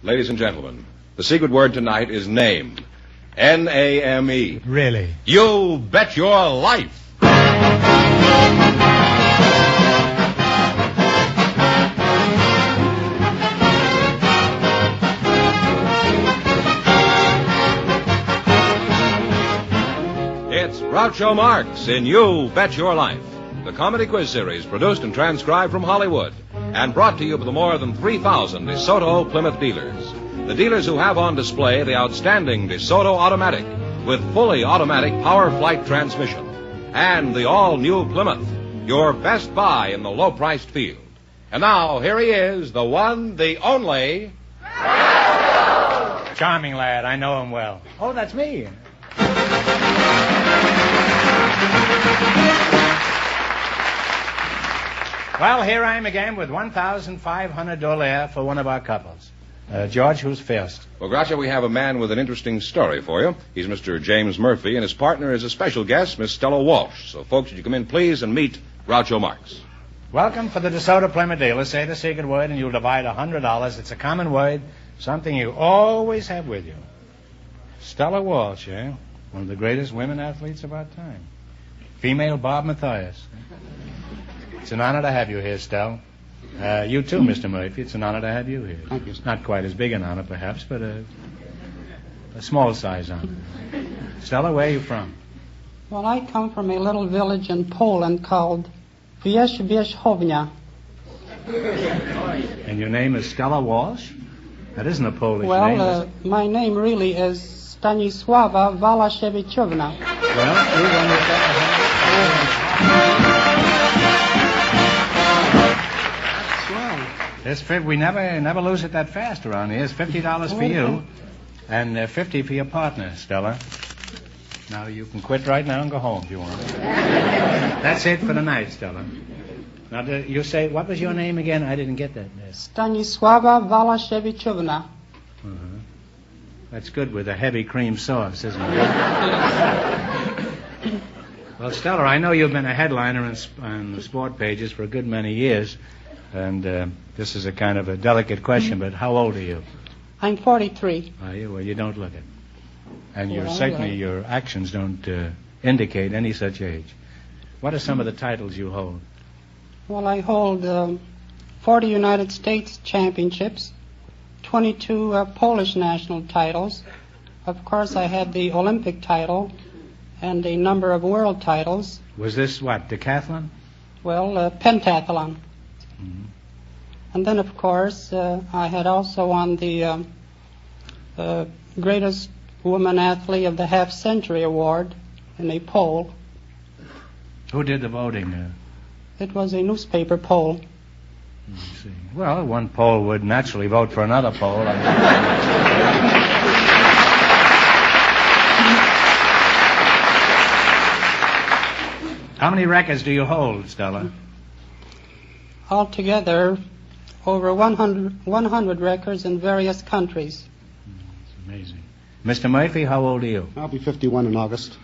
Ladies and gentlemen, the secret word tonight is name. N-A-M-E. Really? You bet your life. It's Groucho Marx in You Bet Your Life, the comedy quiz series produced and transcribed from Hollywood and brought to you by the more than 3,000 DeSoto Plymouth dealers. The dealers who have on display the outstanding DeSoto Automatic with fully automatic power flight transmission and the all-new Plymouth, your best buy in the low-priced field. And now, here he is, the one, the only... Charming lad. I know him well. Oh, that's me. Well, here I am again with $1,500 for one of our couples. George, who's first? Well, Groucho, we have a man with an interesting story for you. He's Mr. James Murphy, and his partner is a special guest, Miss Stella Walsh. So, folks, would you come in, please, and meet Groucho Marx. Welcome for the DeSoto Plymouth dealer. Say the secret word, and you'll divide $100. It's a common word, something you always have with you. Stella Walsh, eh? One of the greatest women athletes of our time. Female Bob Mathias. It's an honor to have you here, Stella. You too, Mr. Murphy. It's an honor to have you here. Thank you. It's not quite as big an honor, perhaps, but a small-size honor. Stella, where are you from? Well, I come from a little village in Poland called Wierzbierzchownia. And your name is Stella Walsh? That isn't a Polish name. Well, my name really is Stanisława Walaszewiczówna. Well, you're going to we never lose it that fast around here. It's $50 for you, and $50 for your partner, Stella. Now you can quit right now and go home if you want. That's it for the night, Stella. Now you say, what was your name again? I didn't get that. Stanisława Walaszewiczówna. Uh-huh. That's good with a heavy cream sauce, isn't it? Well, Stella, I know you've been a headliner on the sport pages for a good many years. And this is a kind of a delicate question, but how old are you? I'm 43. Are you? Well, you don't look it. And your actions don't indicate any such age. What are some of the titles you hold? Well, I hold 40 United States championships, 22 Polish national titles. Of course, I had the Olympic title and a number of world titles. Was this what, decathlon? Well, pentathlon. Mm-hmm. And then, of course, I had also won the greatest woman athlete of the half-century award in a poll. Who did the voting? It was a newspaper poll. Let's see. Well, one poll would naturally vote for another poll. How many records do you hold, Stella? Altogether, over 100 records in various countries. That's amazing. Mr. Murphy, how old are you? I'll be 51 in August.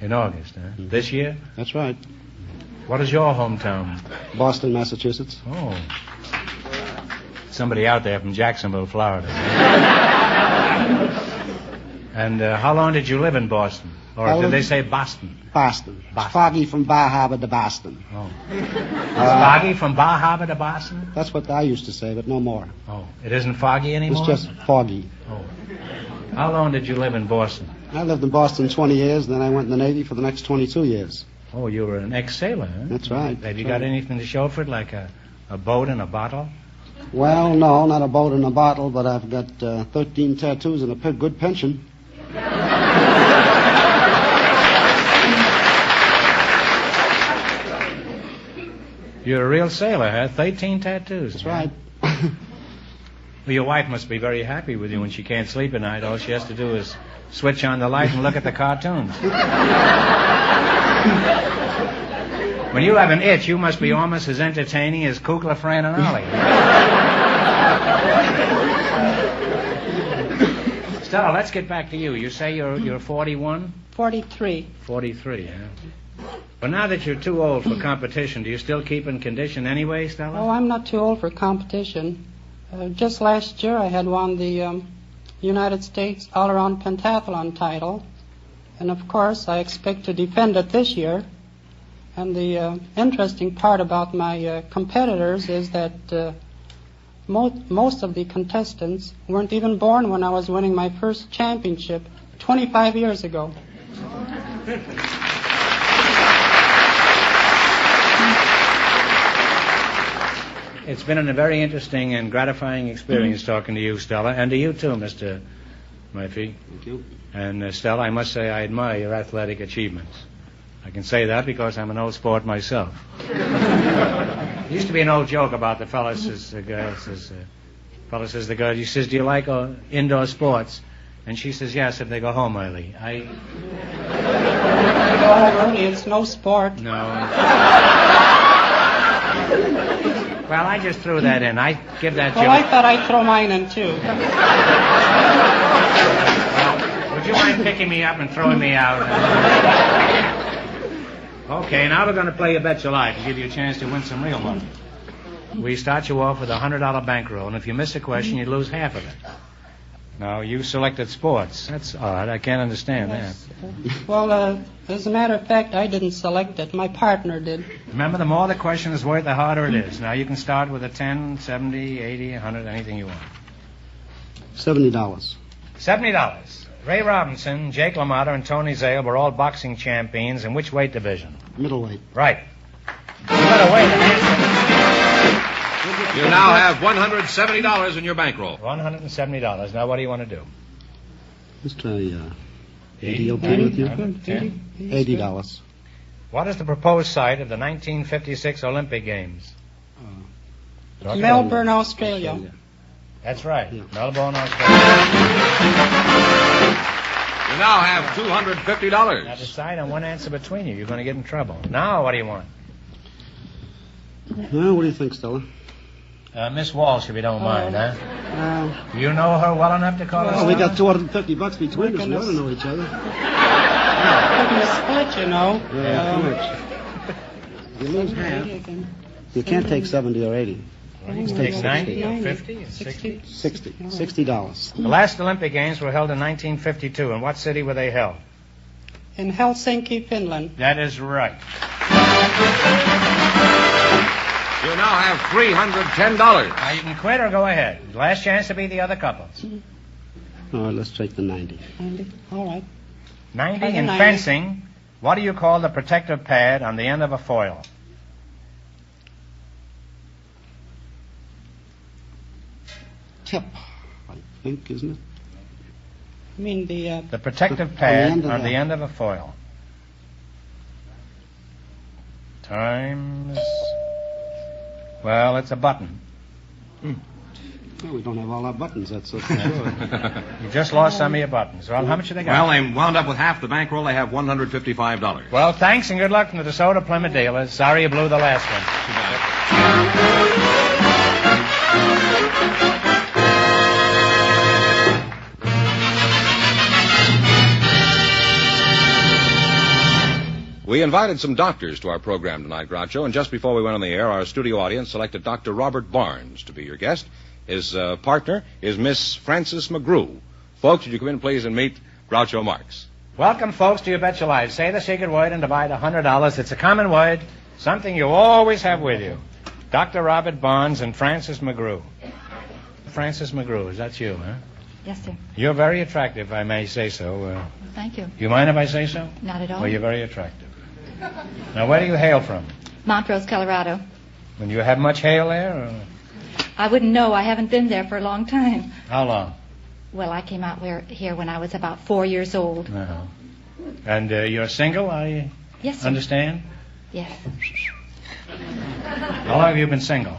In August, huh? Mm-hmm. This year? That's right. What is your hometown? Boston, Massachusetts. Oh. Somebody out there from Jacksonville, Florida. And how long did you live in Boston? Or did they say Boston? Boston. It's foggy from Bar Harbor to Boston. Oh. It's foggy from Bar Harbor to Boston? That's what I used to say, but no more. Oh. It isn't foggy anymore? It's just foggy. Oh. How long did you live in Boston? I lived in Boston 20 years, and then I went in the Navy for the next 22 years. Oh, you were an ex-sailor, huh? That's right. Have you got anything to show for it, like a boat and a bottle? Well, no, not a boat and a bottle, but I've got 13 tattoos and a good pension. You're a real sailor, huh? 13 tattoos. That's right. Well, your wife must be very happy with you when she can't sleep at night. All she has to do is switch on the light and look at the cartoons. When you have an itch, you must be almost as entertaining as Kukla, Fran, and Ollie. Stella, let's get back to you. You say you're 41? 43. 43, yeah. But now that you're too old for competition, do you still keep in condition anyway, Stella? Oh, I'm not too old for competition. Just last year I had won the United States all-around pentathlon title. And of course I expect to defend it this year. And the interesting part about my competitors is that most of the contestants weren't even born when I was winning my first championship 25 years ago. It's been a very interesting and gratifying experience talking to you, Stella, and to you too, Mr. Murphy. Thank you. And Stella, I must say I admire your athletic achievements. I can say that because I'm an old sport myself. There used to be an old joke about the fellas as the girls. Fellas says the girl, he says, "Do you like indoor sports?" And she says, "Yes, if they go home early." Go home early, it's no sport. No. Well, I just threw that in. I give that joke. Well, I thought I'd throw mine in, too. Well, would you mind picking me up and throwing me out? Okay, now we're going to play You Bet Your Life and give you a chance to win some real money. We start you off with a $100 bankroll, and if you miss a question, you lose half of it. Now, you selected sports. That's odd. I can't understand that. Well, as a matter of fact, I didn't select it. My partner did. Remember, the more the question is worth, the harder it is. Now, you can start with a 10, 70, 80, 100, anything you want. $70. $70. Ray Robinson, Jake LaMotta, and Tony Zale were all boxing champions. In which weight division? Middleweight. Right. You better wait an answer. You now have $170 in your bankroll. $170. Now, what do you want to do? Let's try 80 okay with you? $80. What is the proposed site of the 1956 Olympic Games? Melbourne, Australia. That's right. Yeah. Melbourne, Australia. You now have $250. Now decide on one answer between you. You're going to get in trouble. Now, what do you want? Well, what do you think, Stella? Miss Walsh, if you don't mind, huh? Do you know her well enough to call her? Well, we got $250 between us. We goodness. ought to know each other. Taking a split, you know. Yeah, too much. You lose half. You can't take 70 or 80. You can take 90 or 50 or 60? $60. The last Olympic Games were held in 1952. In what city were they held? In Helsinki, Finland. That is right. You now have $310. Now, you can quit or go ahead. Last chance to beat the other couples. All right, let's take the 90. 90. All right. 90 Take the in 90. fencing. What do you call the protective pad on the end of a foil? Tip, I think, isn't it? I mean the The protective pad on the on the end end of of a foil. Times. Well, it's a button. Well, we don't have all our buttons, that's for sure. You just lost some of your buttons. Well, how much have they got? Well, they wound up with half the bankroll. They have $155. Well, thanks and good luck from the DeSoto Plymouth dealers. Sorry you blew the last one. We invited some doctors to our program tonight, Groucho, and just before we went on the air, our studio audience selected Dr. Robert Barnes to be your guest. His partner is Miss Frances McGrew. Folks, would you come in, please, and meet Groucho Marx. Welcome, folks, to You Bet Your Life. Say the secret word and divide $100. It's a common word, something you always have with you. Dr. Robert Barnes and Frances McGrew. Frances McGrew, is that you, huh? Yes, sir. You're very attractive, if I may say so. Well, thank you. You mind if I say so? Not at all. Well, you're very attractive. Now, where do you hail from? Montrose, Colorado. When you have much hail there? Or? I wouldn't know. I haven't been there for a long time. How long? Well, I came out here when I was about 4 years old. Uh-huh. And you're single, I Yes, sir. understand? Yes. How long have you been single?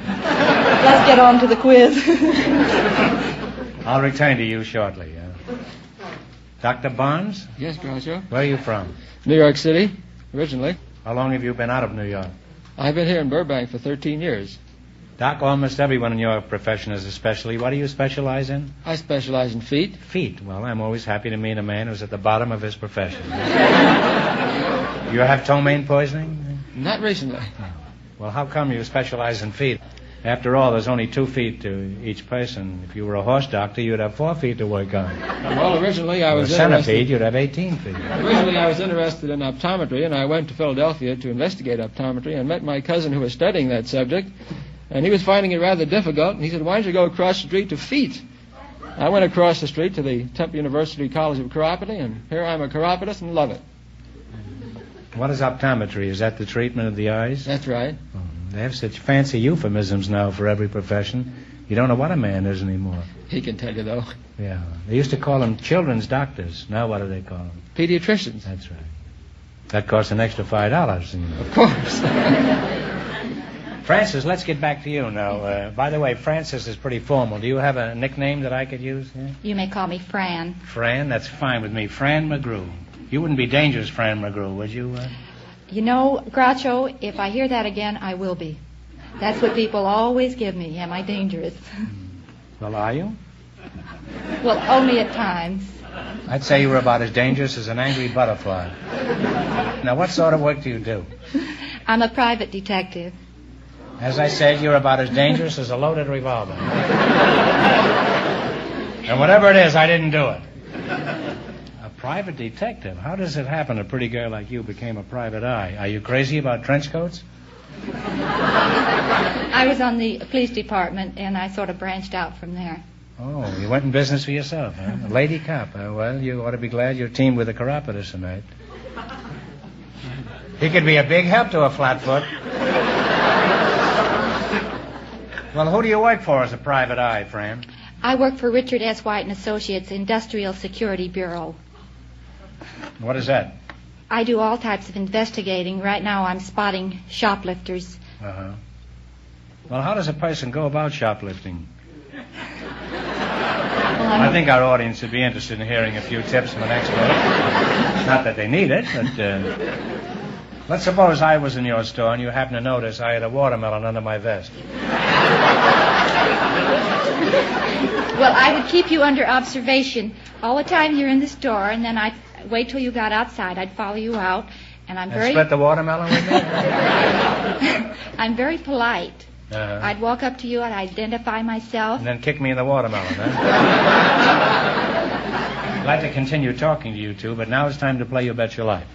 Let's get on to the quiz. I'll return to you shortly. Dr. Barnes, Yes, Groucho. where are you from? New York City, originally. How long have you been out of New York? I've been here in Burbank for 13 years. Doc, almost everyone in your profession is a specialty. What do you specialize in? I specialize in feet. Feet. Well, I'm always happy to meet a man who's at the bottom of his profession. You have ptomaine poisoning? Not recently. Well, how come you specialize in feet? After all, there's only 2 feet to each person. If you were a horse doctor, you'd have 4 feet to work on. Well, originally I Or a was centipede, you'd have 18 feet. Originally, I was interested in optometry, and I went to Philadelphia to investigate optometry and met my cousin who was studying that subject, and he was finding it rather difficult, and he said, why don't you go across the street to feet? I went across the street to the Temple University College of Chiropody, and here I'm a chiropodist and love it. What is optometry? Is that the treatment of the eyes? That's right. They have such fancy euphemisms now for every profession. You don't know what a man is anymore. He can tell you, though. Yeah. They used to call them children's doctors. Now what do they call them? Pediatricians. That's right. That costs an extra $5. You know. Of course. Francis, let's get back to you now. By the way, Francis is pretty formal. Do you have a nickname that I could use? Yeah? You may call me Fran. Fran? That's fine with me. Fran McGrew. You wouldn't be dangerous, Fran McGrew, would you? You know, Groucho, if I hear that again, I will be. That's what people always give me. Am I dangerous? Well, are you? Well, only at times. I'd say you were about as dangerous as an angry butterfly. Now, what sort of work do you do? I'm a private detective. As I said, you're about as dangerous as a loaded revolver. And whatever it is, I didn't do it. A private detective? How does it happen a pretty girl like you became a private eye? Are you crazy about trench coats? I was on the police department, and I sort of branched out from there. Oh, you went in business for yourself, huh? A lady cop. Well, you ought to be glad you're teamed with a chiropodist tonight. He could be a big help to a flatfoot. Well, who do you work for as a private eye, Fran? I work for Richard S. White and Associates Industrial Security Bureau. What is that? I do all types of investigating. Right now I'm spotting shoplifters. Uh-huh. Well, how does a person go about shoplifting? I think our audience would be interested in hearing a few tips from an expert. Not that they need it, but let's suppose I was in your store and you happened to notice I had a watermelon under my vest. Well, I would keep you under observation all the time you're in the store, and then I'd wait till you got outside. I'd follow you out, and I'm very... split the watermelon with me? I'm very polite. Uh-huh. I'd walk up to you and identify myself. And then kick me in the watermelon, huh? I'd like to continue talking to you two, but now it's time to play You Bet Your Life.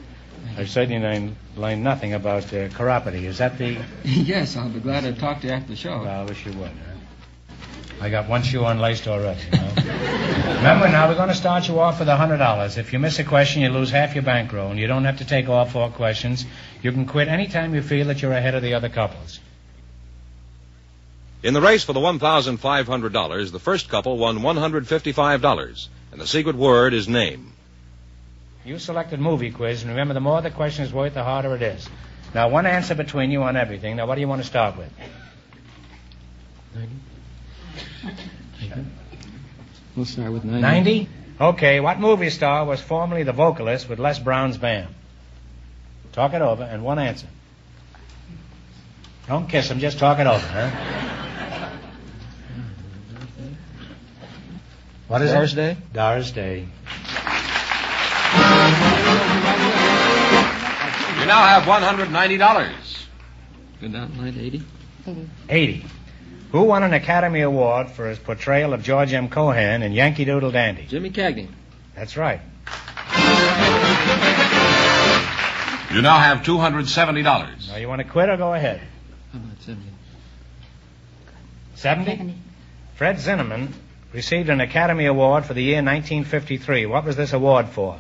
I've certainly learned nothing about chiropody. Is that the... Yes, I'll be glad to talk to you after the show. Well, I wish you would, huh? I got one shoe unlaced already, you know? Remember, now we're going to start you off with $100. If you miss a question, you lose half your bankroll, and you don't have to take all 4 questions. You can quit any time you feel that you're ahead of the other couples. In the race for the $1,500, the first couple won $155, and the secret word is name. You selected movie quiz, and remember, the more the question is worth, the harder it is. Now, one answer between you on everything. Now, what do you want to start with? 90. We'll start with 90. 90? Okay, what movie star was formerly the vocalist with Les Brown's band? Talk it over, and one answer. Don't kiss him, just talk it over, huh? What is Doris it? Day? Doris Day. You now have $190. Go down line 80. 80. Who won an Academy Award for his portrayal of George M. Cohan in Yankee Doodle Dandy? Jimmy Cagney. That's right. You now have $270. Now, you want to quit or go ahead? How about 70? 70? Fred Zinnemann received an Academy Award for the year 1953. What was this award for?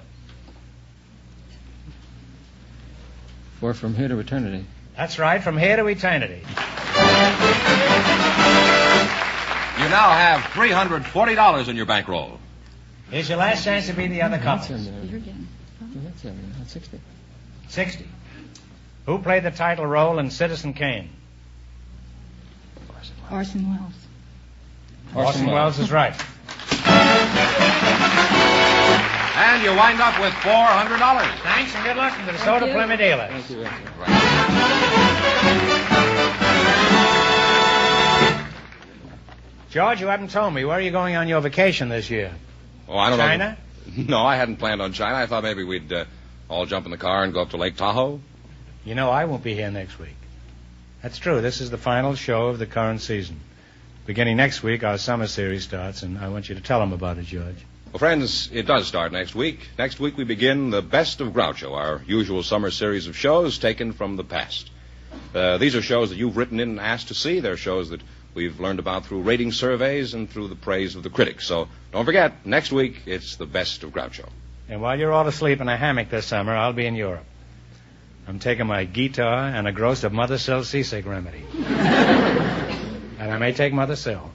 For From Here to Eternity. That's right, From Here to Eternity. You now have $340 in your bankroll. Here's your last chance to be the other couple. That's 70. That's 60. 60. Who played the title role in Citizen Kane? Orson Welles. Orson Welles is right. And you wind up with $400. Thanks and good luck to the DeSoto Plymouth dealers. Thank you. George, you haven't told me. Where are you going on your vacation this year? Oh, I don't know. China? No, I hadn't planned on China. I thought maybe we'd all jump in the car and go up to Lake Tahoe. You know, I won't be here next week. That's true. This is the final show of the current season. Beginning next week, our summer series starts, and I want you to tell them about it, George. Well, friends, it does start next week. Next week we begin the Best of Groucho, our usual summer series of shows taken from the past. These are shows that you've written in and asked to see. They're shows that we've learned about through rating surveys and through the praise of the critics. So don't forget, next week it's the Best of Groucho. And while you're all asleep in a hammock this summer, I'll be in Europe. I'm taking my guitar and a gross of Mother Sill's seasick remedy. And I may take Mother Sill.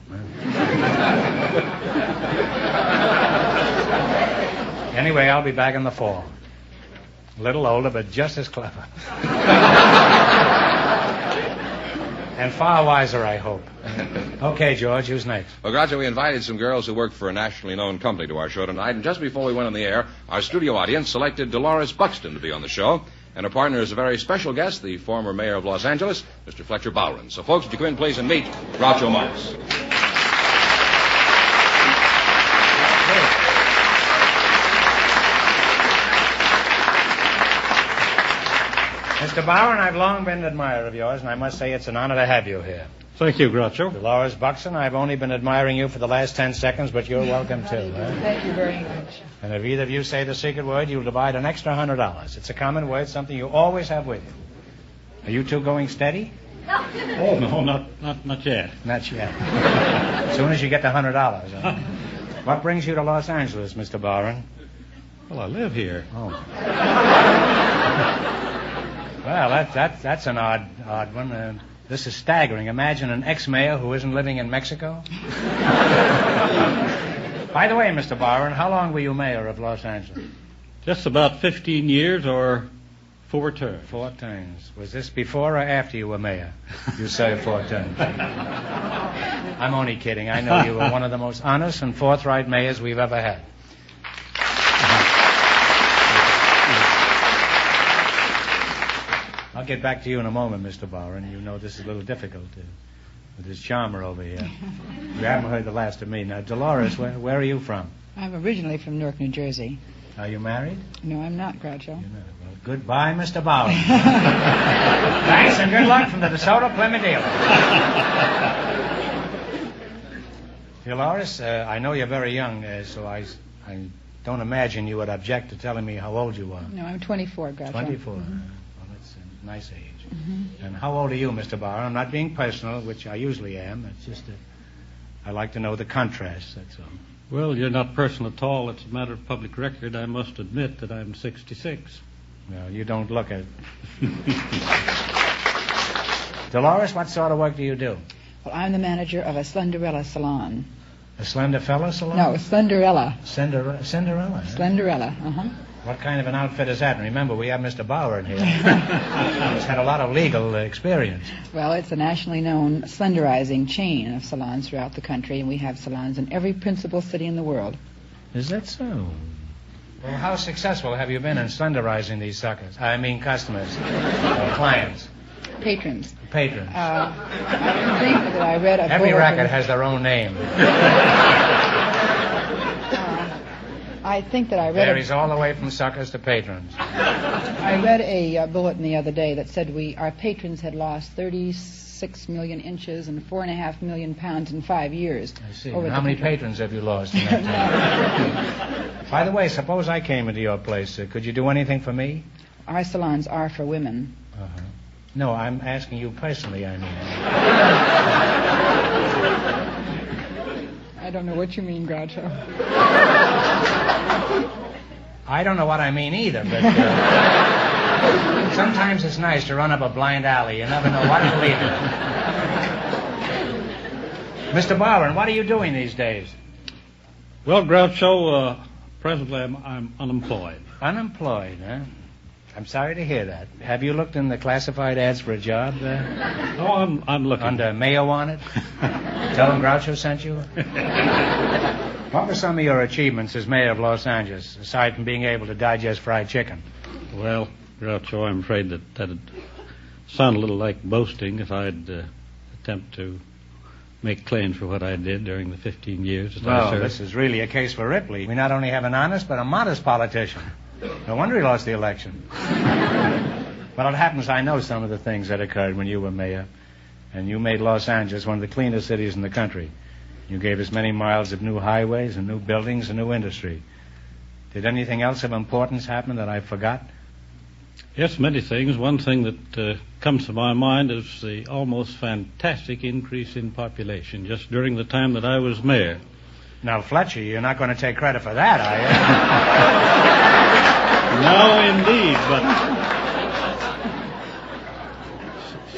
Anyway, I'll be back in the fall. A little older, but just as clever. And far wiser, I hope. Okay, George, who's next? Well, Groucho, we invited some girls who work for a nationally known company to our show tonight, and just before we went on the air, our studio audience selected Dolores Buxton to be on the show, and her partner is a very special guest, the former mayor of Los Angeles, Mr. Fletcher Bowron. So, folks, would you come in, please, and meet Groucho Marx. Mr. Bowron, I've long been an admirer of yours, and I must say it's an honor to have you here. Thank you, Groucho. Dolores Buxton, I've only been admiring you for the last 10 seconds, but you're welcome, too. Thank you very much. And if either of you say the secret word, you'll divide an extra $100. It's a common word, something you always have with you. Are you two going steady? Oh, no, not yet. Not yet. As soon as you get the $100. Huh? What brings you to Los Angeles, Mr. Bowron? Well, I live here. Oh. Well, that's an odd one. This is staggering. Imagine an ex-mayor who isn't living in Mexico. By the way, Mr. Bowron, how long were you mayor of Los Angeles? Just about 15 years or 4 terms. 4 terms. Was this before or after you were mayor? You served 4 terms. I'm only kidding. I know you were one of the most honest and forthright mayors we've ever had. I'll get back to you in a moment, Mr. Bowron. You know this is a little difficult with this charmer over here. You haven't heard the last of me. Now, Dolores, where are you from? I'm originally from Newark, New Jersey. Are you married? No, I'm not, Groucho. You're not. Well, goodbye, Mr. Bowron. Thanks, and good luck from the DeSoto Plymouth dealer. Dolores, I know you're very young, so I don't imagine you would object to telling me how old you are. No, I'm 24, Groucho. 24. Mm-hmm. Well, that's a nice age. Mm-hmm. And how old are you, Mr. Bowron? I'm not being personal, which I usually am. It's just that I like to know the contrast, that's all. Well, you're not personal at all. It's a matter of public record. I must admit that I'm 66. Well, you don't look it. Dolores, what sort of work do you do? Well, I'm the manager of a Slenderella salon. A slender fella salon? No, Slenderella. Cinderella? Huh? Slenderella, uh-huh. What kind of an outfit is that? And remember, we have Mr. Bowron here. He's had a lot of legal experience. Well, it's a nationally known slenderizing chain of salons throughout the country, and we have salons in every principal city in the world. Is that so? Well, how successful have you been in slenderizing these suckers? I mean customers, clients. Patrons. Patrons. I think that I read a Every bulletin. racket has their own name. I think that I read Varies all the way from suckers to patrons. I read a bulletin the other day that said our patrons had lost 36 million inches and 4.5 million pounds in 5 years. I see. How many patrons have you lost in that time? By the way, suppose I came into your place. Could you do anything for me? Our salons are for women. Uh-huh. No, I'm asking you personally, I mean. I don't know what you mean, Groucho. I don't know what I mean either, but sometimes it's nice to run up a blind alley. You never know what to lead to. Mr. Bowron, what are you doing these days? Well, Groucho, presently I'm unemployed. Unemployed, huh? I'm sorry to hear that. Have you looked in the classified ads for a job? Oh, I'm looking. Under Mayo Wanted? Tell them Groucho sent you? What were some of your achievements as mayor of Los Angeles, aside from being able to digest fried chicken? Well, Groucho, I'm afraid that'd sound a little like boasting if I'd attempt to make claims for what I did during the 15 years that I served. This is really a case for Ripley. We not only have an honest, but a modest politician. No wonder he lost the election. Well, it happens I know some of the things that occurred when you were mayor. And you made Los Angeles one of the cleanest cities in the country. You gave us many miles of new highways and new buildings and new industry. Did anything else of importance happen that I forgot? Yes, many things. One thing that comes to my mind is the almost fantastic increase in population just during the time that I was mayor. Now, Fletcher, you're not going to take credit for that, are you? No, indeed, but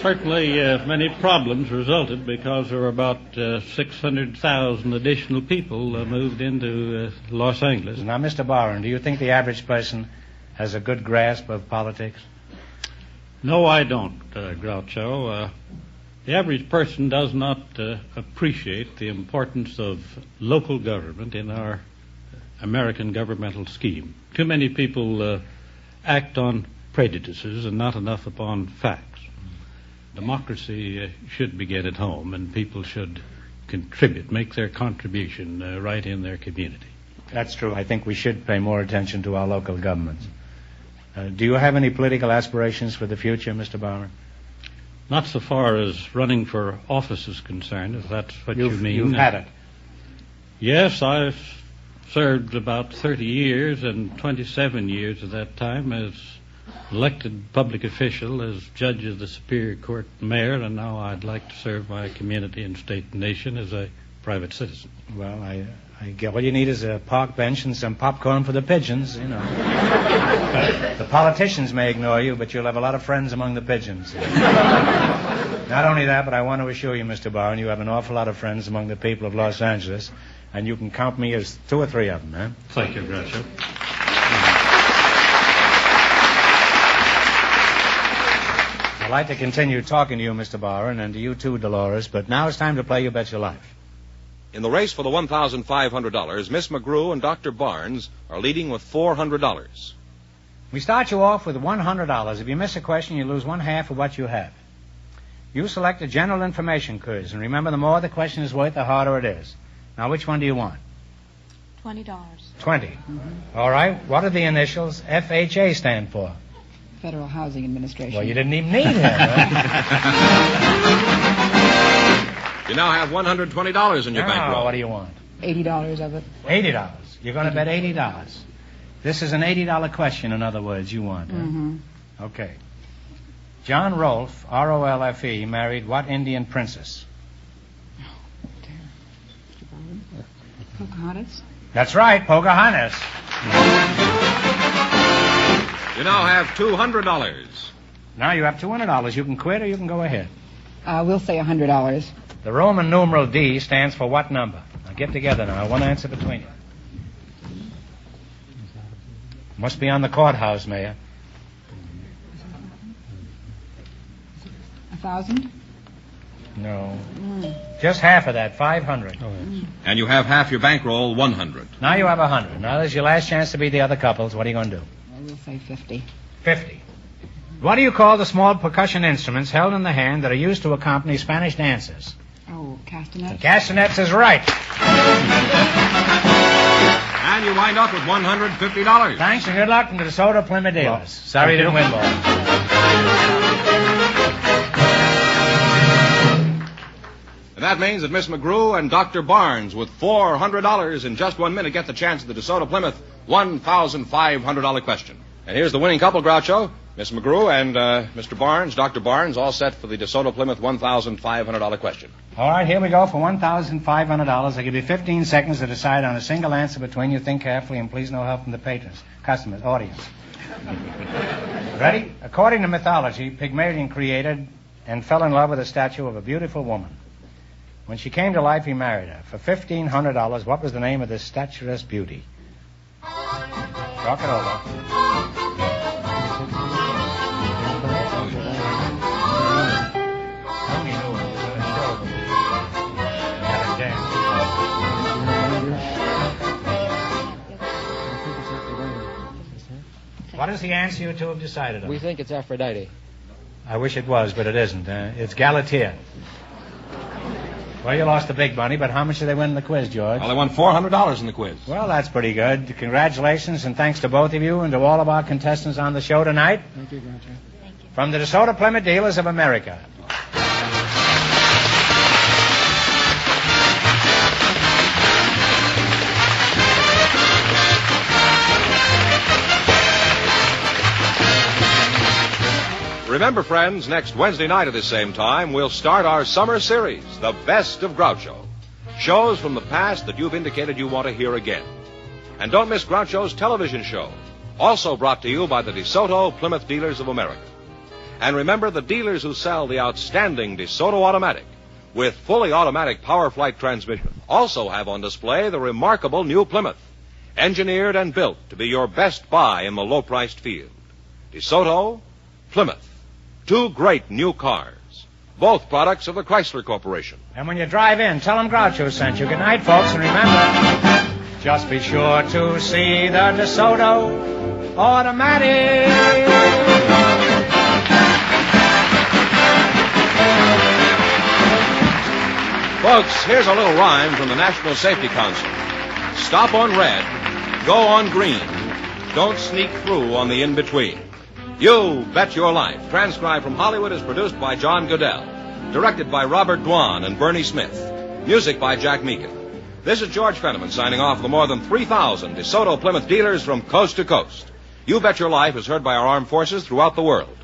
certainly many problems resulted because there were about 600,000 additional people moved into Los Angeles. Now, Mr. Barron, do you think the average person has a good grasp of politics? No, I don't, Groucho. The average person does not appreciate the importance of local government in our American governmental scheme. Too many people act on prejudices and not enough upon facts. Democracy should begin at home, and people should contribute, make their contribution right in their community. That's true. I think we should pay more attention to our local governments. Do you have any political aspirations for the future, Mr. Barron? Not so far as running for office is concerned, if that's what you mean. You've had it. Yes, I've served about 30 years and 27 years of that time as elected public official, as judge of the Superior Court mayor, and now I'd like to serve my community and state and nation as a private citizen. Well, I get all you need is a park bench and some popcorn for the pigeons, you know. The politicians may ignore you, but you'll have a lot of friends among the pigeons. Not only that, but I want to assure you, Mr. Barron, you have an awful lot of friends among the people of Los Angeles, and you can count me as 2 or 3 of them, eh? Thank you, Groucho. I'd like to continue talking to you, Mr. Barron, and to you too, Dolores, but now it's time to play You Bet Your Life. In the race for the $1,500, Miss McGrew and Dr. Barnes are leading with $400. We start you off with $100. If you miss a question, you lose 1/2 of what you have. You select a general information quiz, and remember, the more the question is worth, the harder it is. Now, which one do you want? $20. 20. Mm-hmm. All right. What do the initials FHA stand for? Federal Housing Administration. Well, you didn't even need him, right? You now have $120 in your bankroll. What do you want? $80 of it. $80. You're going to bet $80. This is an $80 question, in other words, you want. Mm-hmm. Huh? Okay. John Rolfe, R-O-L-F-E, married what Indian princess? Oh, dear. Pocahontas? That's right, Pocahontas. You now have $200. Now you have $200. You can quit or you can go ahead. We'll say $100. The Roman numeral D stands for what number? Now get together now. One answer between you. Must be on the courthouse, Mayor. 1,000? No. Just half of that, 500. And you have half your bankroll, 100. Now you have 100. Now there's your last chance to beat the other couples. What are you going to do? We'll say 50. 50. What do you call the small percussion instruments held in the hand that are used to accompany Spanish dances? Oh, castanets? Castanets is right. And you wind up with $150. Thanks and good luck from the DeSoto Plymouth dealers. Sorry you didn't win, boys. And that means that Miss McGrew and Dr. Barnes, with $400 in just 1 minute, get the chance at the DeSoto Plymouth $1,500 question. And here's the winning couple, Groucho. Miss McGrew and Mr. Barnes, Dr. Barnes, all set for the DeSoto Plymouth $1,500 question. All right, here we go for $1,500. I give you 15 seconds to decide on a single answer between you. Think carefully, and please no help from the patrons, customers, audience. Ready? According to mythology, Pygmalion created and fell in love with a statue of a beautiful woman. When she came to life, he married her. For $1,500, what was the name of this statuesque beauty? Talk it over. Tony knew it was a show. You had a dance. What is the answer you two have decided on? We think it's Aphrodite. I wish it was, but it isn't. It's Galatea. Well, you lost the big money, but how much did they win in the quiz, George? Well, they won $400 in the quiz. Well, that's pretty good. Congratulations, and thanks to both of you and to all of our contestants on the show tonight. Thank you, Groucho. Thank you. From the DeSoto Plymouth Dealers of America. Remember, friends, next Wednesday night at the same time, we'll start our summer series, The Best of Groucho. Shows from the past that you've indicated you want to hear again. And don't miss Groucho's television show, also brought to you by the DeSoto Plymouth Dealers of America. And remember, the dealers who sell the outstanding DeSoto Automatic with fully automatic power flight transmission also have on display the remarkable new Plymouth, engineered and built to be your best buy in the low-priced field. DeSoto, Plymouth, two great new cars, both products of the Chrysler Corporation. And when you drive in, tell them Groucho sent you. Good night, folks, and remember, just be sure to see the DeSoto Automatic. Folks, here's a little rhyme from the National Safety Council. Stop on red, go on green, don't sneak through on the in-between. You Bet Your Life, transcribed from Hollywood, is produced by John Goodell, directed by Robert Dwan and Bernie Smith, music by Jack Meakin. This is George Fenneman signing off for the more than 3,000 DeSoto Plymouth dealers from coast to coast. You Bet Your Life is heard by our armed forces throughout the world.